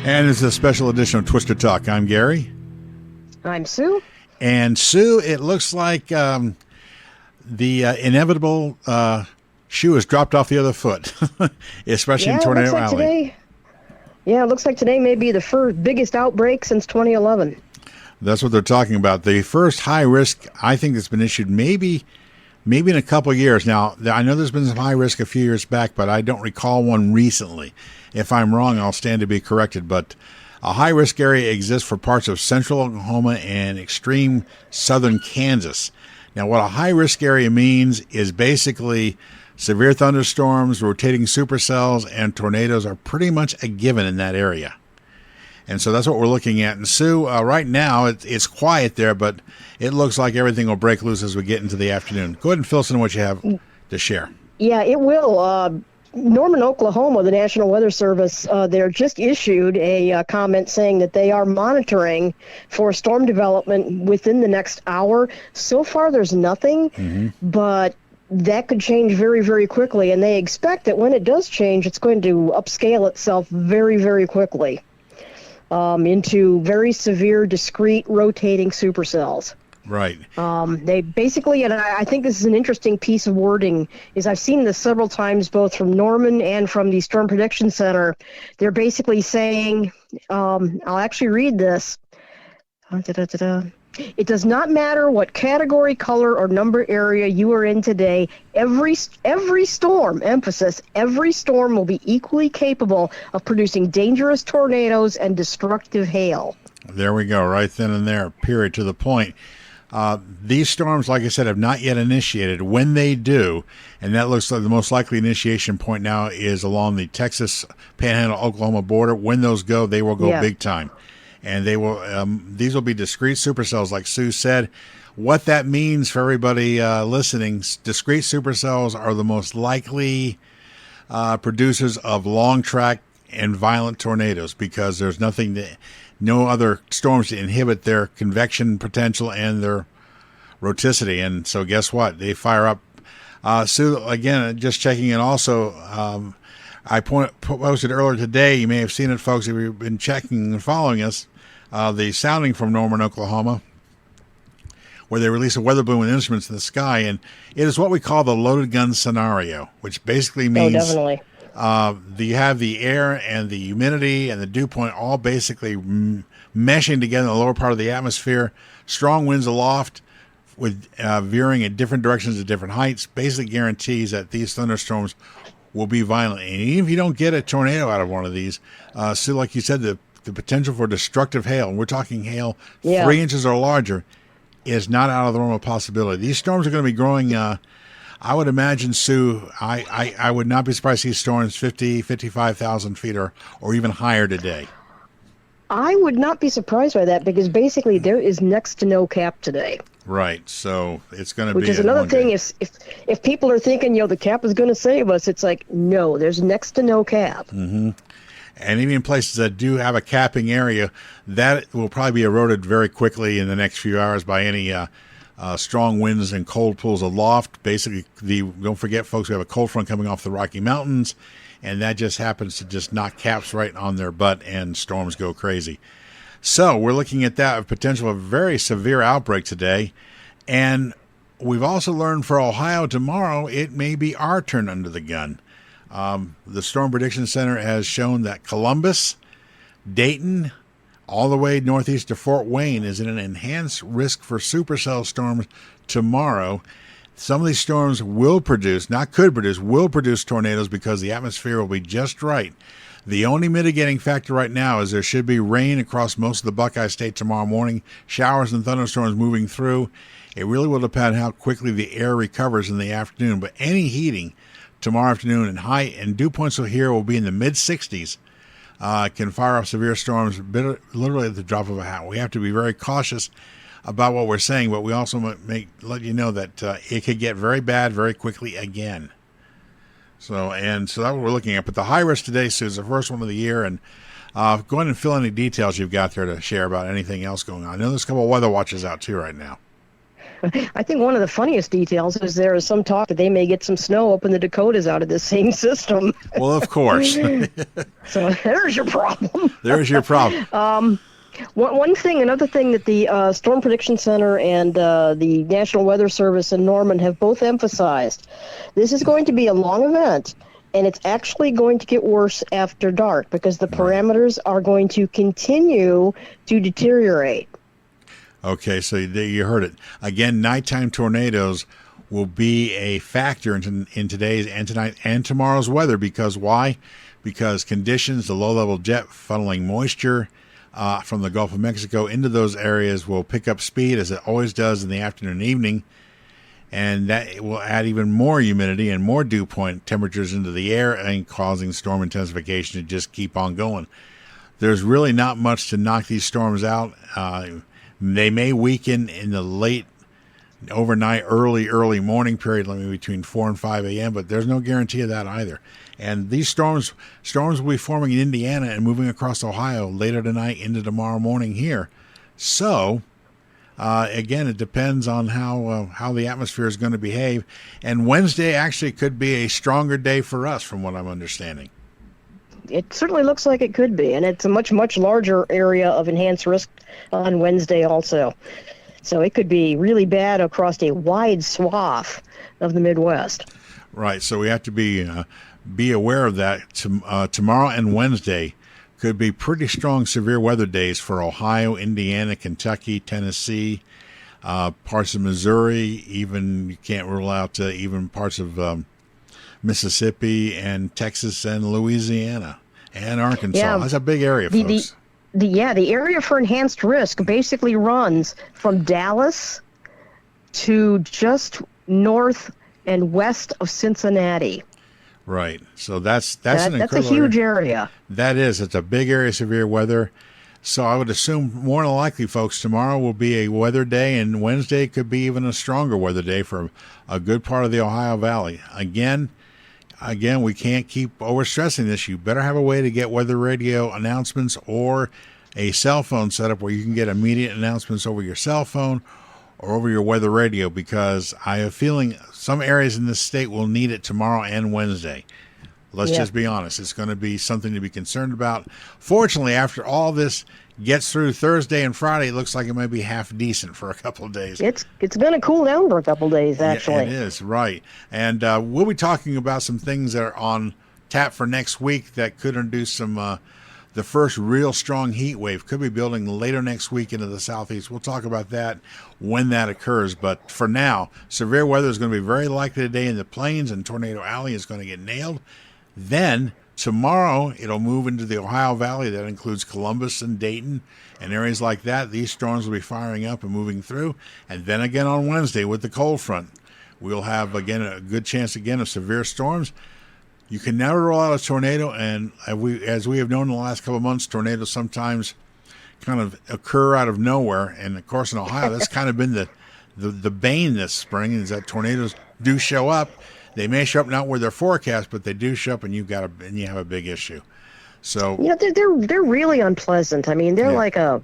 And it's a special edition of Twister Talk. I'm Gary. I'm Sue. And Sue, it looks like the inevitable shoe has dropped off the other foot, especially in Tornado Alley. It looks like today may be the first biggest outbreak since 2011. That's what they're talking about. The first high risk, I think, that's been issued maybe in a couple of years. Now, I know there's been some high risk a few years back, but I don't recall one recently. If I'm wrong, I'll stand to be corrected. But a high risk area exists for parts of central Oklahoma and extreme southern Kansas. Now, what a high risk area means is basically severe thunderstorms, rotating supercells, and tornadoes are pretty much a given in that area. And so that's what we're looking at. And Sue, right now it's quiet there, but it looks like everything will break loose as we get into the afternoon. Go ahead and fill us in what you have to share. Yeah, it will. Norman, Oklahoma, the National Weather Service, there just issued a comment saying that they are monitoring for storm development within the next hour. So far, there's nothing, but that could change very, very quickly. And they expect that when it does change, it's going to upscale itself very, very quickly into very severe, discrete, rotating supercells. Right. They basically, and I think this is an interesting piece of wording, is I've seen this several times both from Norman and from the Storm Prediction Center. They're basically saying, I'll actually read this. It does not matter what category, color, or number area you are in today. Every storm, emphasis, every storm will be equally capable of producing dangerous tornadoes and destructive hail. There we go, right then and there, period, to the point. These storms, like I said, have not yet initiated. When they do, and that looks like the most likely initiation point now is along the Texas Panhandle Oklahoma border. When those go, they will go big time. And they will. These will be discrete supercells, like Sue said. What that means for everybody listening, discrete supercells are the most likely producers of long track and violent tornadoes because there's no other storms to inhibit their convection potential and their roticity. And so guess what? They fire up. Sue, again, just checking in also, I posted earlier today, you may have seen it, folks, if you've been checking and following us, the sounding from Norman, Oklahoma, where they release a weather balloon with instruments in the sky. And it is what we call the loaded gun scenario, which basically means definitely. You have the air and the humidity and the dew point all basically meshing together in the lower part of the atmosphere. Strong winds aloft with veering in different directions at different heights basically guarantees that these thunderstorms will be violent. And even if you don't get a tornado out of one of these, so like you said, the potential for destructive hail, and we're talking hail 3 inches or larger, is not out of the realm of possibility. These storms are going to be growing. I would imagine, Sue, I would not be surprised to see storms 55,000 feet or even higher today. I would not be surprised by that because basically there is next to no cap today. Right, so it's going to be... Which is another thing, if people are thinking, the cap is going to save us, it's like, no, there's next to no cap. Mm-hmm. And even in places that do have a capping area, that will probably be eroded very quickly in the next few hours by any strong winds and cold pools aloft. Basically, don't forget, folks, we have a cold front coming off the Rocky Mountains, and that just happens to just knock caps right on their butt, and storms go crazy. So we're looking at that potential of a very severe outbreak today. And we've also learned for Ohio tomorrow, it may be our turn under the gun. The Storm Prediction Center has shown that Columbus, Dayton, all the way northeast to Fort Wayne is in an enhanced risk for supercell storms tomorrow. Some of these storms will produce tornadoes because the atmosphere will be just right. The only mitigating factor right now is there should be rain across most of the Buckeye State tomorrow morning, showers and thunderstorms moving through. It really will depend how quickly the air recovers in the afternoon, but any heating tomorrow afternoon and high and dew points here will be in the mid-60s. Can fire off severe storms literally at the drop of a hat. We have to be very cautious about what we're saying, but we also let you know that it could get very bad very quickly again. So that's what we're looking at. But the high risk today, Sue, is the first one of the year, and go ahead and fill any details you've got there to share about anything else going on. I know there's a couple of weather watches out too right now. I think one of the funniest details is there is some talk that they may get some snow up in the Dakotas out of this same system. Well, of course. So there's your problem. There's your problem. Another thing that the Storm Prediction Center and the National Weather Service in Norman have both emphasized, this is going to be a long event, and it's actually going to get worse after dark because the parameters are going to continue to deteriorate. Okay, so you heard it. Again, nighttime tornadoes will be a factor in today's and tonight and tomorrow's weather. Because why? Because conditions, the low-level jet funneling moisture from the Gulf of Mexico into those areas will pick up speed, as it always does in the afternoon and evening, and that will add even more humidity and more dew point temperatures into the air and causing storm intensification to just keep on going. There's really not much to knock these storms out. They may weaken in the late overnight, early morning period, maybe between 4 and 5 a.m., but there's no guarantee of that either. And these storms will be forming in Indiana and moving across Ohio later tonight into tomorrow morning here. So, again, it depends on how the atmosphere is going to behave. And Wednesday actually could be a stronger day for us, from what I'm understanding. It certainly looks like it could be, and it's a much, much larger area of enhanced risk on Wednesday also. So it could be really bad across a wide swath of the Midwest. Right, so we have to be aware of that. Tomorrow and Wednesday could be pretty strong severe weather days for Ohio, Indiana, Kentucky, Tennessee, parts of Missouri, even you can't rule out even parts of Mississippi and Texas and Louisiana and Arkansas. Yeah, that's a big area, folks. The area for enhanced risk basically runs from Dallas to just north and west of Cincinnati. Right. So that's a huge area. That is. It's a big area of severe weather. So I would assume more than likely, folks, tomorrow will be a weather day, and Wednesday could be even a stronger weather day for a good part of the Ohio Valley. Again, we can't keep overstressing this. You better have a way to get weather radio announcements or a cell phone setup where you can get immediate announcements over your cell phone or over your weather radio, because I have a feeling some areas in this state will need it tomorrow and Wednesday. Let's just be honest. It's going to be something to be concerned about. Fortunately, after all this gets through Thursday and Friday, it looks like it might be half decent for a couple of days. It's going to cool down for a couple of days, actually. Yeah, it is, right. And we'll be talking about some things that are on tap for next week that could induce some the first real strong heat wave. Could be building later next week into the southeast. We'll talk about that when that occurs. But for now, severe weather is going to be very likely today in the plains, and Tornado Alley is going to get nailed. Then tomorrow, it'll move into the Ohio Valley. That includes Columbus and Dayton and areas like that. These storms will be firing up and moving through. And then again on Wednesday with the cold front, we'll have, again, a good chance again of severe storms. You can never rule out a tornado, and as we have known in the last couple of months, tornadoes sometimes kind of occur out of nowhere. And, of course, in Ohio, that's kind of been the bane this spring, is that tornadoes do show up. They may show up not where they're forecast, but they do show up, and you have a big issue. So they're really unpleasant. I mean, they're like a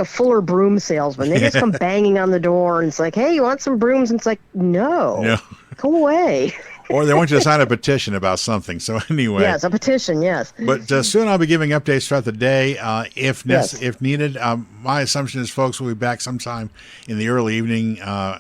Fuller broom salesman. They just come banging on the door, and it's like, "Hey, you want some brooms?" And it's like, "No, go away." Or they want you to sign a petition about something. So anyway. Yes, a petition, yes. But soon I'll be giving updates throughout the day if needed. My assumption is folks will be back sometime in the early evening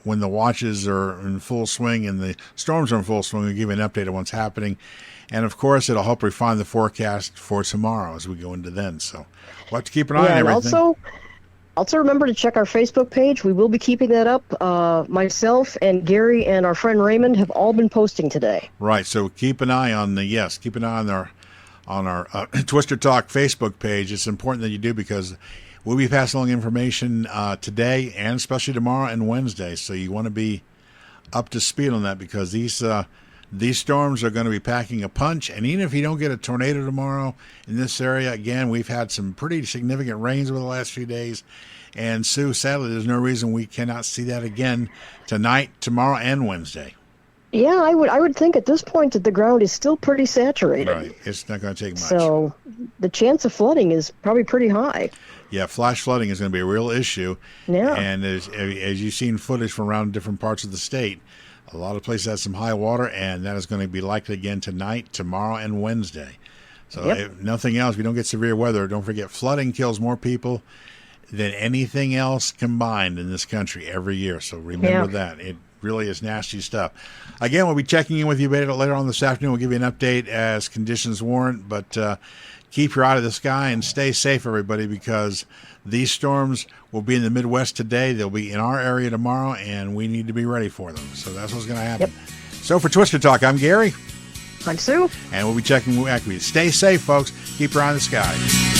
when the watches are in full swing and the storms are in full swing. We'll give you an update on what's happening. And, of course, it'll help refine the forecast for tomorrow as we go into then. So we'll have to keep an eye on everything. Also remember to check our Facebook page. We will be keeping that up. Myself and Gary and our friend Raymond have all been posting today. Right. So keep an eye on our Twister Talk Facebook page. It's important that you do, because we'll be passing along information today and especially tomorrow and Wednesday. So you want to be up to speed on that, because these storms are going to be packing a punch. And even if you don't get a tornado tomorrow in this area, again, we've had some pretty significant rains over the last few days. And, Sue, sadly, there's no reason we cannot see that again tonight, tomorrow, and Wednesday. Yeah, I would think at this point that the ground is still pretty saturated. Right. It's not going to take much. So the chance of flooding is probably pretty high. Yeah, flash flooding is going to be a real issue. Yeah. And as you've seen footage from around different parts of the state, a lot of places have some high water, and that is going to be likely again tonight, tomorrow, and Wednesday. So if nothing else, if you don't get severe weather, don't forget flooding kills more people than anything else combined in this country every year. So remember that. It really is nasty stuff. Again, we'll be checking in with you later on this afternoon. We'll give you an update as conditions warrant, but keep your eye to the sky and stay safe, everybody, because these storms will be in the Midwest today. They'll be in our area tomorrow, and we need to be ready for them. So that's what's going to happen. So for Twister Talk, I'm Gary. I'm Sue. And we'll be checking back with you. Stay safe, folks. Keep your eye on the sky.